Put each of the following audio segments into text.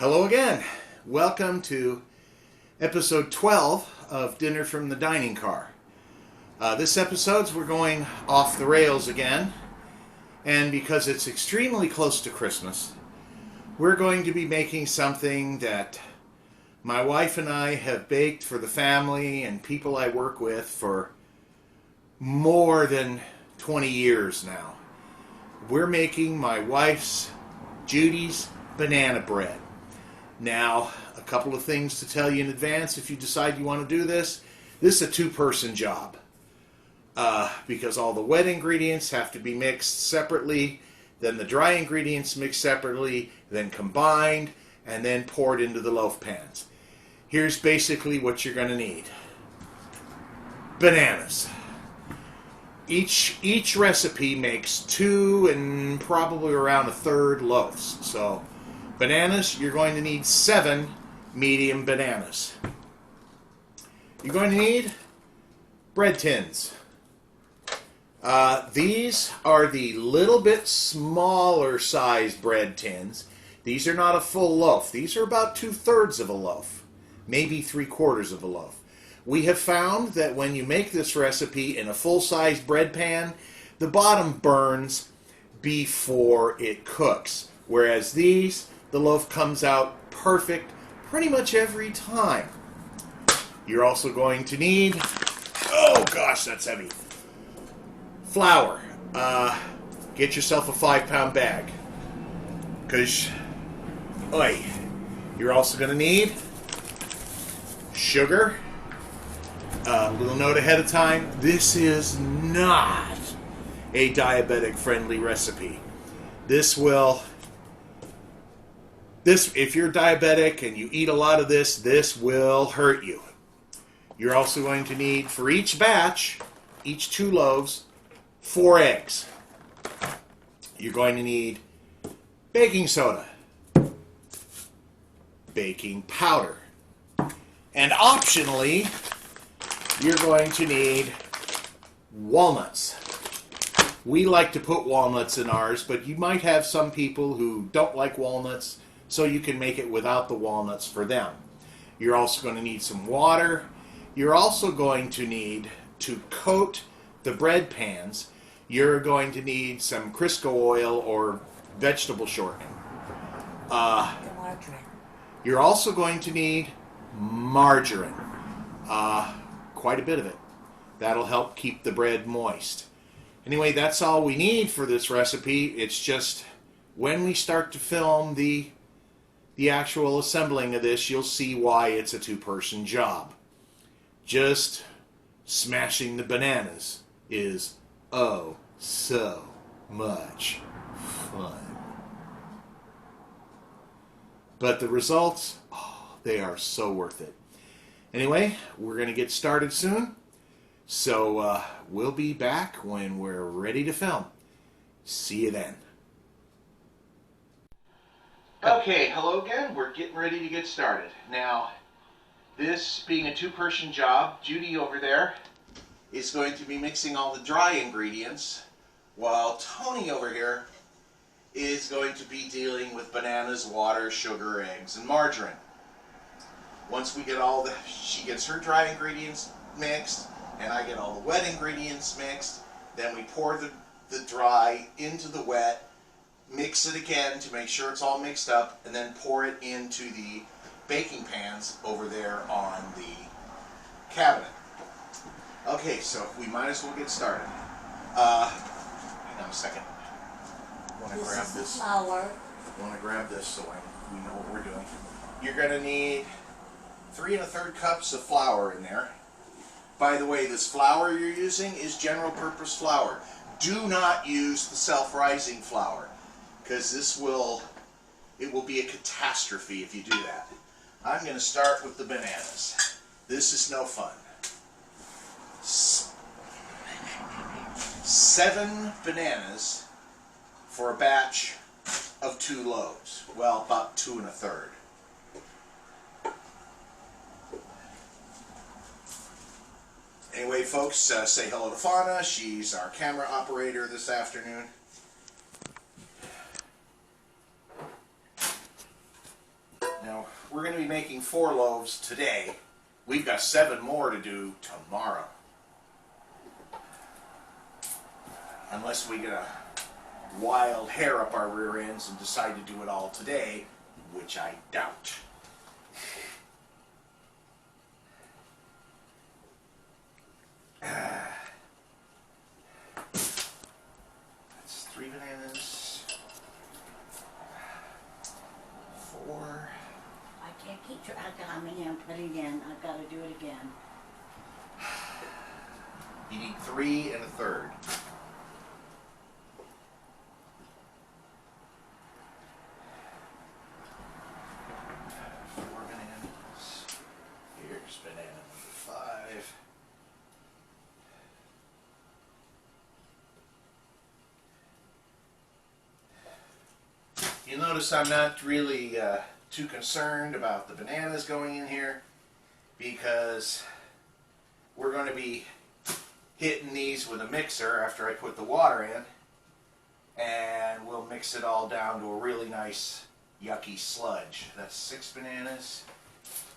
Hello again. Welcome to episode 12 of Dinner from the Dining Car. This episode we're going off the rails again, and because it's extremely close to Christmas, we're going to be making something that my wife and I have baked for the family and people I work with for more than 20 years now. We're making my wife's, Judy's, banana bread. Now, a couple of things to tell you in advance if you decide you want to do this. This is a two-person job because all the wet ingredients have to be mixed separately, then the dry ingredients mixed separately, then combined, and then poured into the loaf pans. Here's basically what you're going to need. Bananas. Each recipe makes 2 and probably around a third loaves. So bananas, you're going to need 7 medium bananas. You're going to need bread tins. These are the little bit smaller size bread tins. These are not a full loaf. These are about 2/3 of a loaf, maybe 3/4 of a loaf. We have found that when you make this recipe in a full-size bread pan, the bottom burns before it cooks. Whereas these, the loaf comes out perfect pretty much every time. You're also going to need, oh gosh, that's heavy, flour. Get yourself a 5-pound bag. Because, you're also going to need sugar. Little note ahead of time, this is not a diabetic-friendly recipe. If you're diabetic and you eat a lot of this will hurt you. You're also going to need, for each batch, each 2 loaves, 4 eggs. You're going to need baking soda, baking powder, and optionally, you're going to need walnuts. We like to put walnuts in ours, but you might have some people who don't like walnuts, so you can make it without the walnuts for them. You're also going to need some water. You're also going to need to coat the bread pans. You're going to need some Crisco oil or vegetable shortening. You're also going to need margarine. Quite a bit of it. That'll help keep the bread moist. Anyway, that's all we need for this recipe. It's just when we start to film the actual assembling of this, you'll see why it's a two-person job. Just smashing the bananas is oh so much fun. But the results, they are so worth it. Anyway, we're going to get started soon. So we'll be back when we're ready to film. See you then. Okay, hello again. We're getting ready to get started. Now, this being a two-person job, Judy over there is going to be mixing all the dry ingredients, while Tony over here is going to be dealing with bananas, water, sugar, eggs, and margarine. Once we get she gets her dry ingredients mixed, and I get all the wet ingredients mixed, then we pour the dry into the wet, mix it again to make sure it's all mixed up, and then pour it into the baking pans over there on the cabinet. Okay, so we might as well get started. Hang on a second. I want to grab this. Flour. I want to grab this so we know what we're doing. You're going to need 3 1/3 cups of flour in there. By the way, this flour you're using is general purpose flour. Do not use the self-rising flour, because it will be a catastrophe if you do that. I'm going to start with the bananas. This is no fun. 7 bananas for a batch of 2 loaves. Well, about 2 1/3. Anyway, folks, say hello to Fauna. She's our camera operator this afternoon. we're going to be making 4 loaves today. We've got 7 more to do tomorrow. Unless we get a wild hair up our rear ends and decide to do it all today, which I doubt. That's 3 bananas. 4. I can't keep track of how many I'm putting in. I've got to do it again. You need 3 1/3. 4 bananas. Here's banana number 5. You'll notice I'm not really too concerned about the bananas going in here because we're going to be hitting these with a mixer after I put the water in, and we'll mix it all down to a really nice yucky sludge. That's 6 bananas.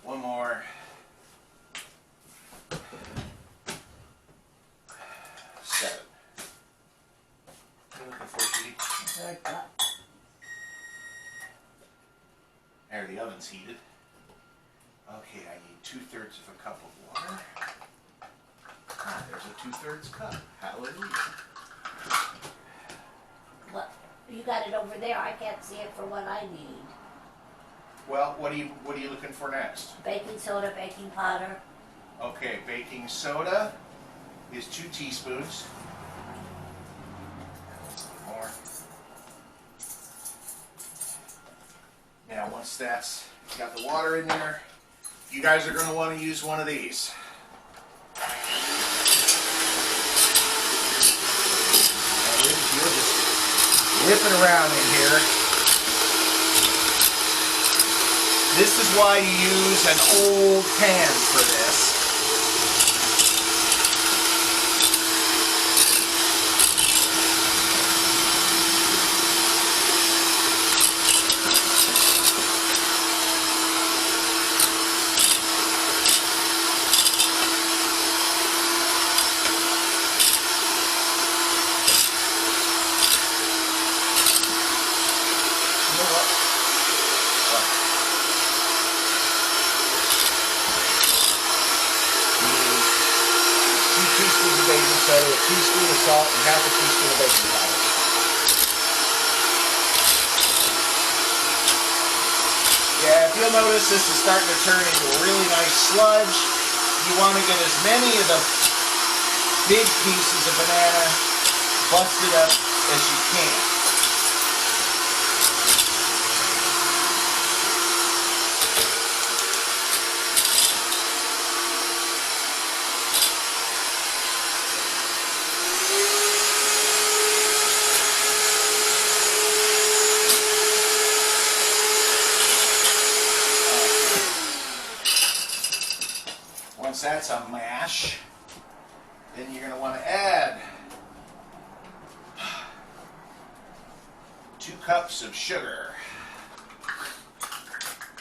1 more. 7. What are you looking for, Judy? Third cup. There, the oven's heated. Okay, I need 2/3 of a cup of water. Ah, there's a 2/3 cup. Hallelujah. What? You got it over there. I can't see it for what I need. Well, what are you looking for next? Baking soda, baking powder. Okay, baking soda is 2 teaspoons. More. Now, once that's got the water in there, you guys are going to want to use one of these. And you'll just whip it around in here. This is why you use an old pan for this. Soda, a teaspoon of salt, and half a teaspoon of baking powder. Yeah, if you'll notice, this is starting to turn into a really nice sludge. You want to get as many of the big pieces of banana busted up as you can. Once that's a mash, then you're going to want to add 2 cups of sugar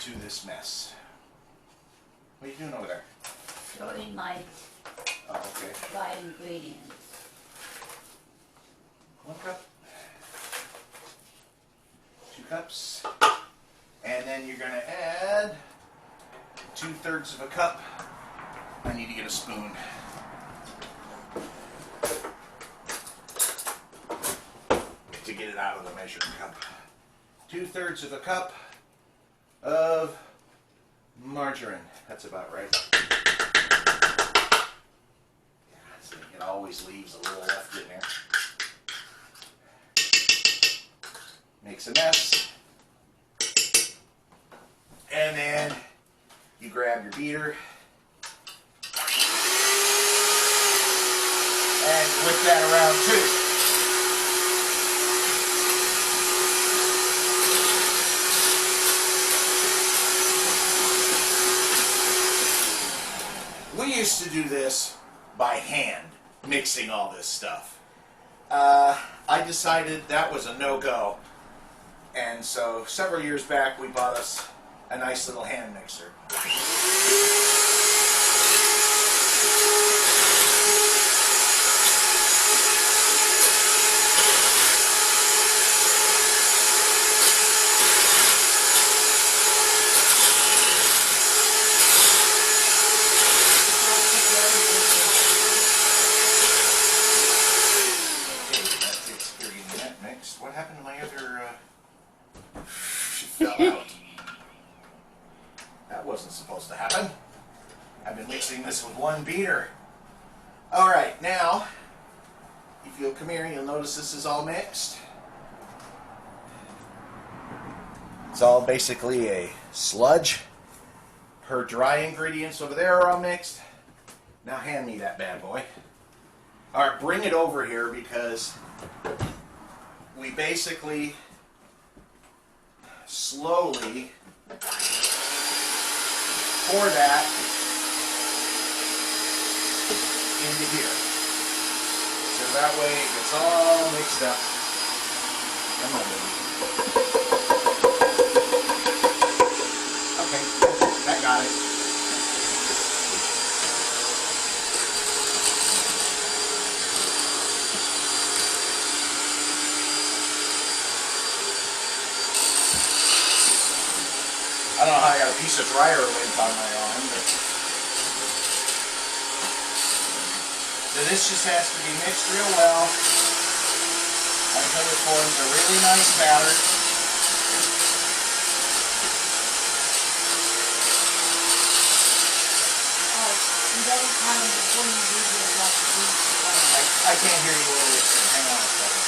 to this mess. What are you doing over there? Sorting my dry ingredients. 1 cup, 2 cups, and then you're going to add 2/3 of a cup. I need to get a spoon. To get it out of the measuring cup. 2/3 of a cup of margarine. That's about right. It always leaves a little left in there. Makes a mess. And then you grab your beater and whip that around too. We used to do this by hand, mixing all this stuff. I decided that was a no-go, and so several years back we bought us a nice little hand mixer. What happened to my other, she fell out. That wasn't supposed to happen. I've been mixing this with one beater. Alright, now, if you'll come here, you'll notice this is all mixed. It's all basically a sludge. Her dry ingredients over there are all mixed. Now hand me that bad boy. Alright, bring it over here because we basically slowly pour that into here. So that way it gets all mixed up. Come on, baby. Okay, that got it. I don't know how I got a piece of dryer lint on my arm, but so this just has to be mixed real well until it forms a really nice batter. I can't hear you over this. Hang on a second.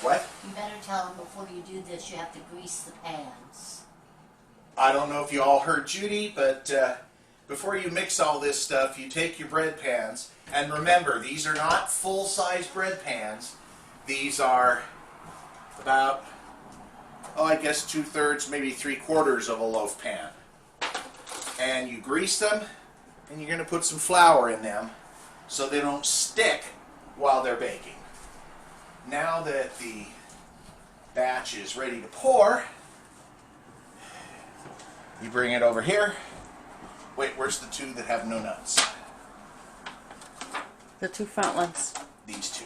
What? You better tell them before you do this you have to grease the pans. I don't know if you all heard Judy, but before you mix all this stuff, you take your bread pans, and remember, these are not full-size bread pans. These are about, oh, I guess 2/3, maybe 3/4 of a loaf pan. And you grease them, and you're going to put some flour in them so they don't stick while they're baking. Now that the batch is ready to pour, you bring it over here. Wait, where's the two that have no nuts? The two front ones. These two.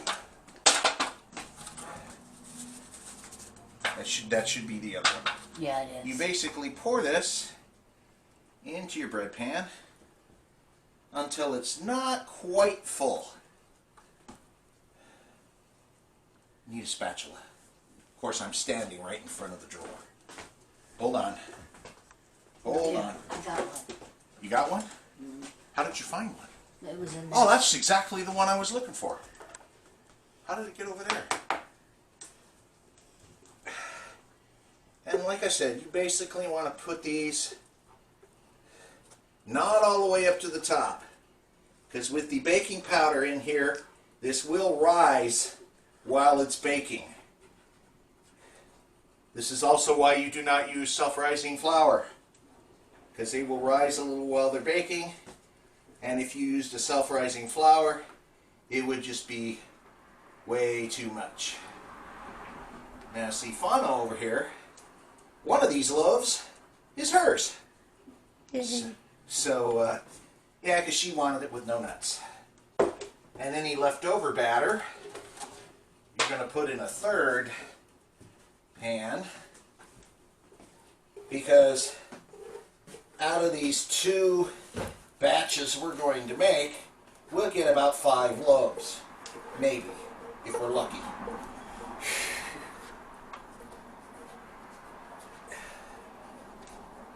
That should be the other one. Yeah, it is. You basically pour this into your bread pan until it's not quite full. You need a spatula. Of course, I'm standing right in front of the drawer. Hold on. Hold on. I got one. You got one? Mm-hmm. How did you find one? It was in there. Oh, that's exactly the one I was looking for. How did it get over there? And like I said, you basically want to put these not all the way up to the top, because with the baking powder in here, this will rise while it's baking. This is also why you do not use self-rising flour, because they will rise a little while they're baking, and if you used a self-rising flour, it would just be way too much. Now see, Fauna over here, one of these loaves is hers. So, yeah, because she wanted it with no nuts. And any leftover batter, you're going to put in a third pan, because out of these two batches we're going to make, we'll get about 5 loaves, maybe, if we're lucky.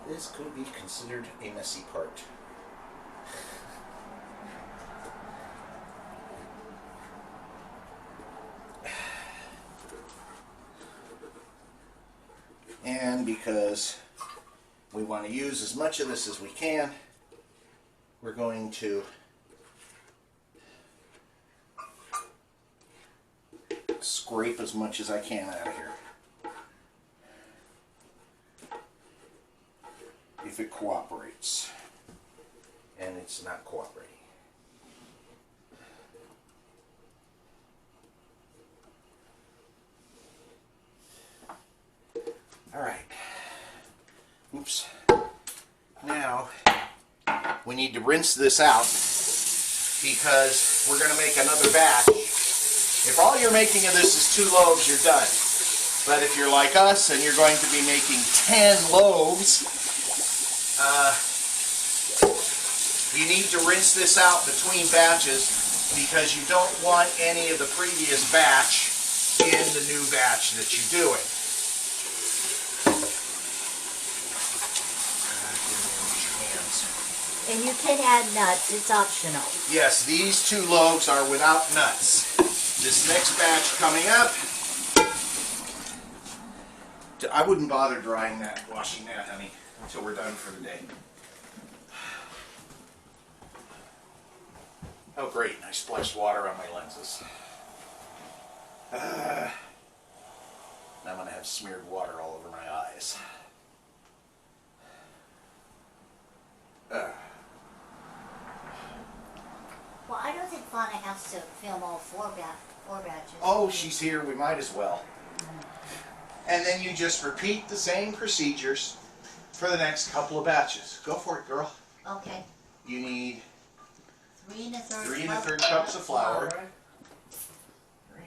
This could be considered a messy part. And because we want to use as much of this as we can, we're going to scrape as much as I can out of here. If it cooperates, and it's not cooperating. All Alright. Oops. Now, we need to rinse this out because we're going to make another batch. If all you're making of this is 2 loaves, you're done. But if you're like us and you're going to be making 10 loaves, you need to rinse this out between batches because you don't want any of the previous batch in the new batch that you're doing. And you can add nuts, it's optional. Yes, these 2 loaves are without nuts. This next batch coming up, I wouldn't bother drying that, washing that, honey, until we're done for the day. Oh great, I splashed water on my lenses. Now I'm going to have smeared water all over my eyes. Well, I don't think Fauna has to film all 4 batches. Oh, she's here, we might as well. And then you just repeat the same procedures for the next couple of batches. Go for it, girl. Okay. You need 3 3 1/3 cups of flour. 3,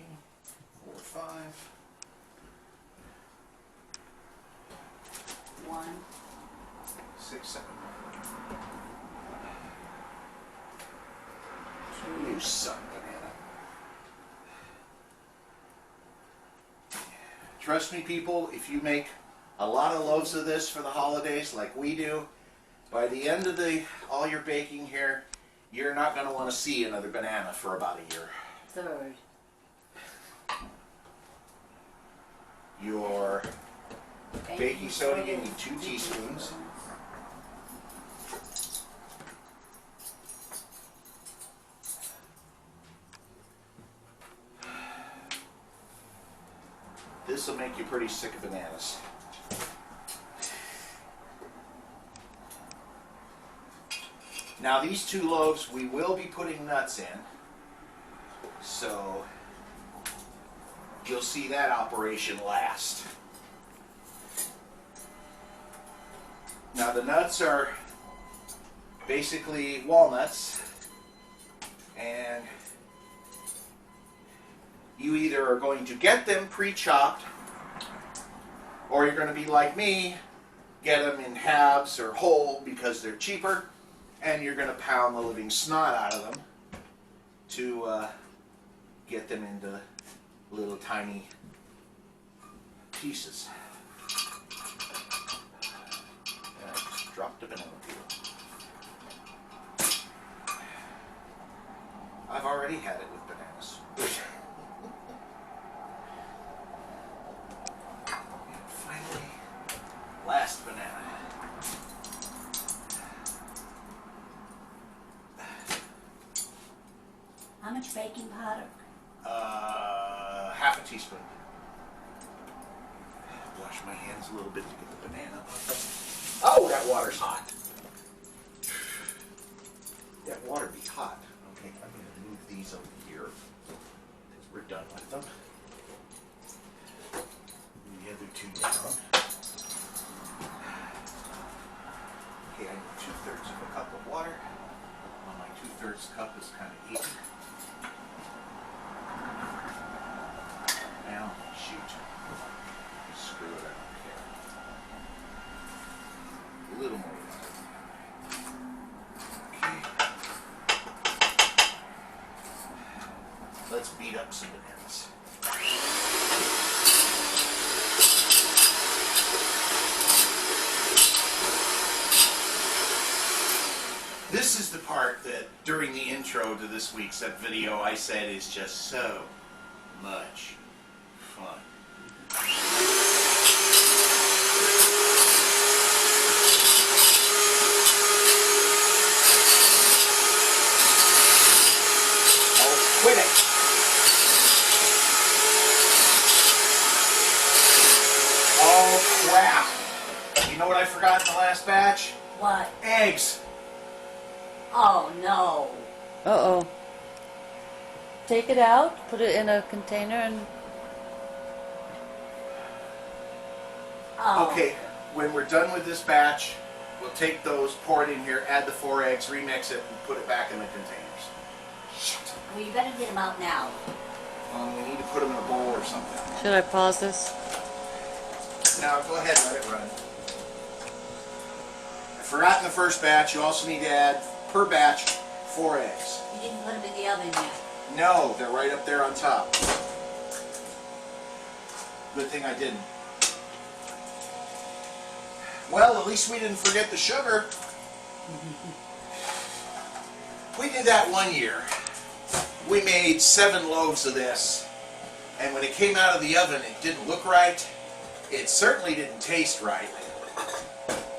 4, 5. 1. 6, 7. 2. You son of a banana. Trust me, people, if you make a lot of loaves of this for the holidays like we do, by the end of all your baking here, you're not going to want to see another banana for about a year. 3rd. Your baking soda, you need 2 teaspoons. This will make you pretty sick of bananas. Now these 2 loaves, we will be putting nuts in. So you'll see that operation last. Now the nuts are basically walnuts, and you either are going to get them pre-chopped, or you're going to be like me, get them in halves or whole because they're cheaper, and you're going to pound the living snot out of them to get them into little tiny pieces. And I just dropped a banana peel. I've already had it with bananas. And finally, last banana. How much baking powder? Half a teaspoon. Wash my hands a little bit to get the banana. Oh, that water's hot. That water be hot. Okay, I'm going to move these over here because we're done with them. Move the other 2 down. Okay, I need 2/3 of a cup of water. Well, my 2/3 cup is kind of easy. Now, shoot. Screw it, I don't care. A little more water. Okay. Let's beat up some bananas. This is the part that, during the intro to this week's video, I said is just so much fun. Oh, quit it! Oh, crap! You know what I forgot in the last batch? What? Eggs! Oh, no. Uh-oh. Take it out, put it in a container, and... Oh. Okay, when we're done with this batch, we'll take those, pour it in here, add the 4 eggs, remix it, and put it back in the containers. Well, you better get them out now. We need to put them in a bowl or something. Should I pause this? Now, go ahead and let it run. I forgot in the first batch, you also need to add, per batch, 4 eggs. You didn't put them in the oven yet. No, they're right up there on top. Good thing I didn't. Well, at least we didn't forget the sugar. We did that one year. We made 7 loaves of this, and when it came out of the oven, it didn't look right. It certainly didn't taste right.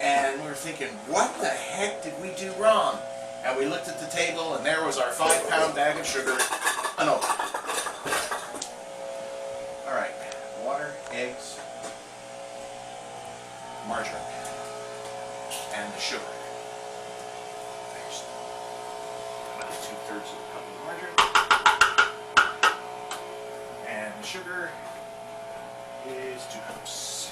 And we were thinking, what the heck did we do wrong? And we looked at the table, and there was our 5-pound bag of sugar unopened. All right, water, eggs, margarine, and the sugar. There's about 2/3 of a cup of margarine. And the sugar is 2 cups.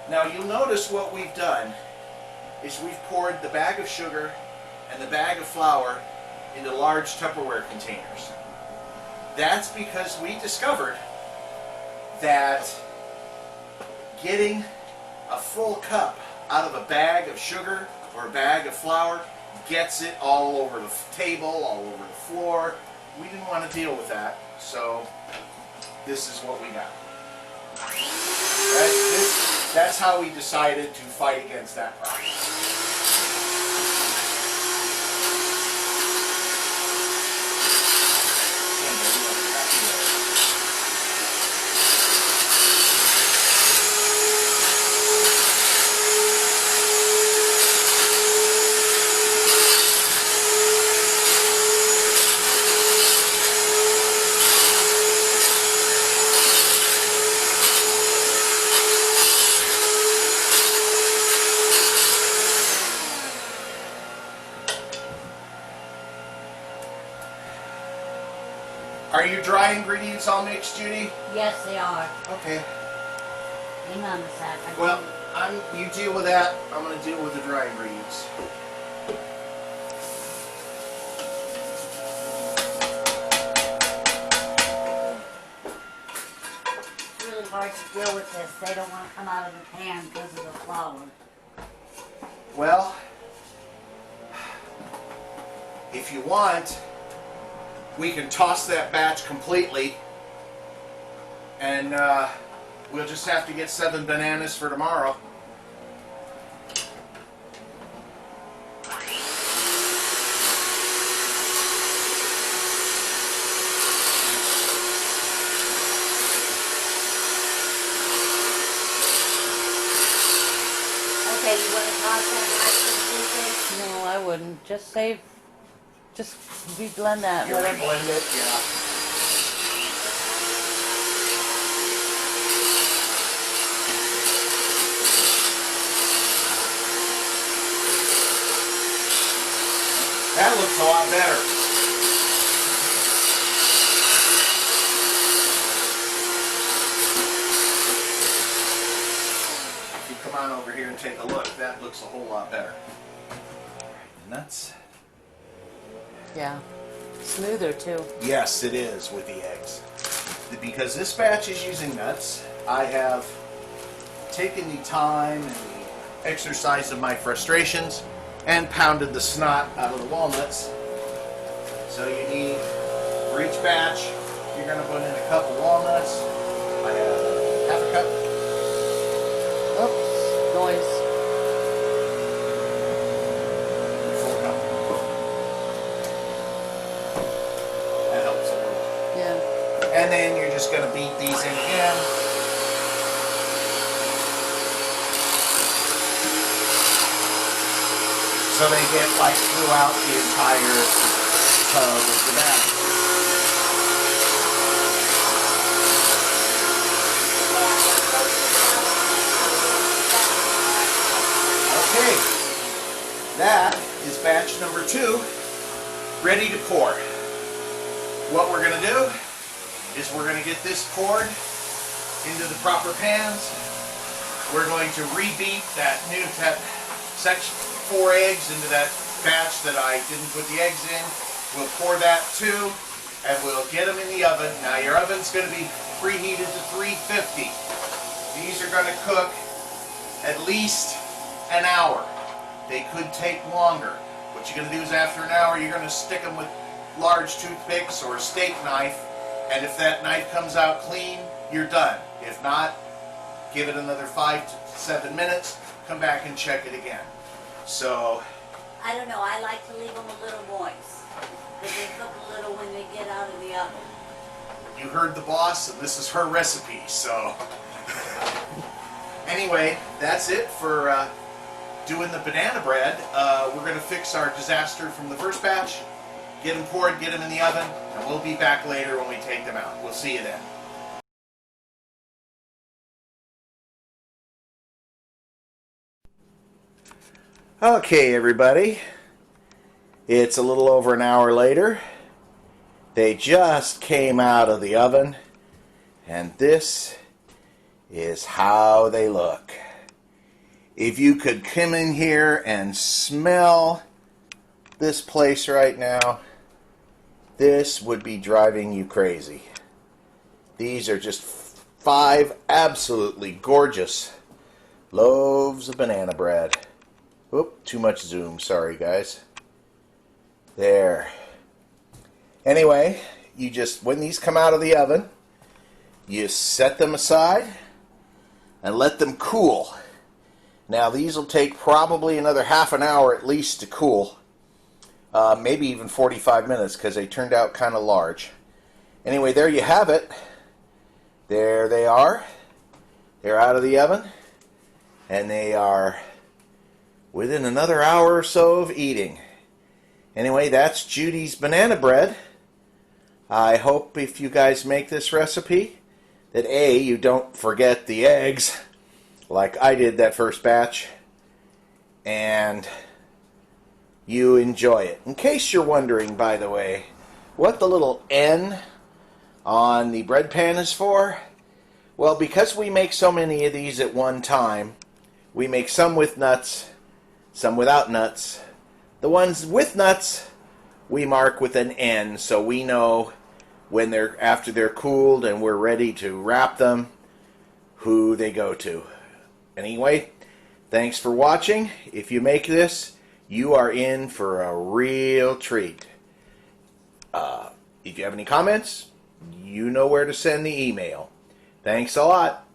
Now you'll notice what we've done is we've poured the bag of sugar and the bag of flour into large Tupperware containers. That's because we discovered that getting a full cup out of a bag of sugar or a bag of flour gets it all over the table, all over the floor. We didn't want to deal with that, so this is what we got. That's how we decided to fight against that problem. Are your dry ingredients all mixed, Judy? Yes, they are. Okay. Hang on a sec. Well, you deal with that. I'm going to deal with the dry ingredients. It's really hard to deal with this. They don't want to come out of the pan because of the flour. Well, if you want, we can toss that batch completely, and we'll just have to get 7 bananas for tomorrow. Okay, you want to toss that batch completely? No, I wouldn't. Just reblend that. You Whatever. blend it, yeah. That looks a lot better. If you come on over here and take a look, that looks a whole lot better. Nuts. Yeah. Smoother too. Yes, it is with the eggs. Because this batch is using nuts, I have taken the time and the exercise of my frustrations and pounded the snot out of the walnuts. So you need, for each batch, you're going to put in a cup of walnuts. I have half a cup. Oops. Noise. Full cup. That helps a little. Yeah. And then you're just going to beat these in again. So they get like throughout the entire tub of the batter. Okay, that is batch number 2, ready to pour. what we're going to do is we're going to get this poured into the proper pans. We're going to rebeat that section 4 eggs into that batch that I didn't put the eggs in. We'll pour that too, and we'll get them in the oven. Now your oven's going to be preheated to 350. These are going to cook at least an hour. They could take longer. What you're going to do is after an hour, you're going to stick them with large toothpicks or a steak knife, and if that knife comes out clean, you're done. If not, give it another 5 to 7 minutes, come back and check it again. So, I don't know, I like to leave them a little moist. Because they cook a little when they get out of the oven. you heard the boss, and this is her recipe, so. Anyway, that's it for doing the banana bread. We're going to fix our disaster from the first batch, get them poured, get them in the oven, and we'll be back later when we take them out. We'll see you then. Okay, everybody. It's a little over an hour later. They just came out of the oven, and this is how they look. If you could come in here and smell this place right now, this would be driving you crazy. These are just 5 absolutely gorgeous loaves of banana bread. Oop, too much zoom, sorry guys. There. Anyway, you just, when these come out of the oven, you set them aside and let them cool. Now these will take probably another half an hour at least to cool. Maybe even 45 minutes because they turned out kind of large. Anyway, there you have it. There they are. They're out of the oven. And they are within another hour or so of eating. Anyway, that's Judy's banana bread. I hope if you guys make this recipe that A, you don't forget the eggs like I did that first batch, and you enjoy it. In case you're wondering, by the way, what the little N on the bread pan is for, well, because we make so many of these at one time, we make some with nuts, some without nuts. The ones with nuts we mark with an N, so we know when they're after they're cooled and we're ready to wrap them, who they go to. Anyway, thanks for watching. If you make this, you are in for a real treat. If you have any comments, you know where to send the email. Thanks a lot.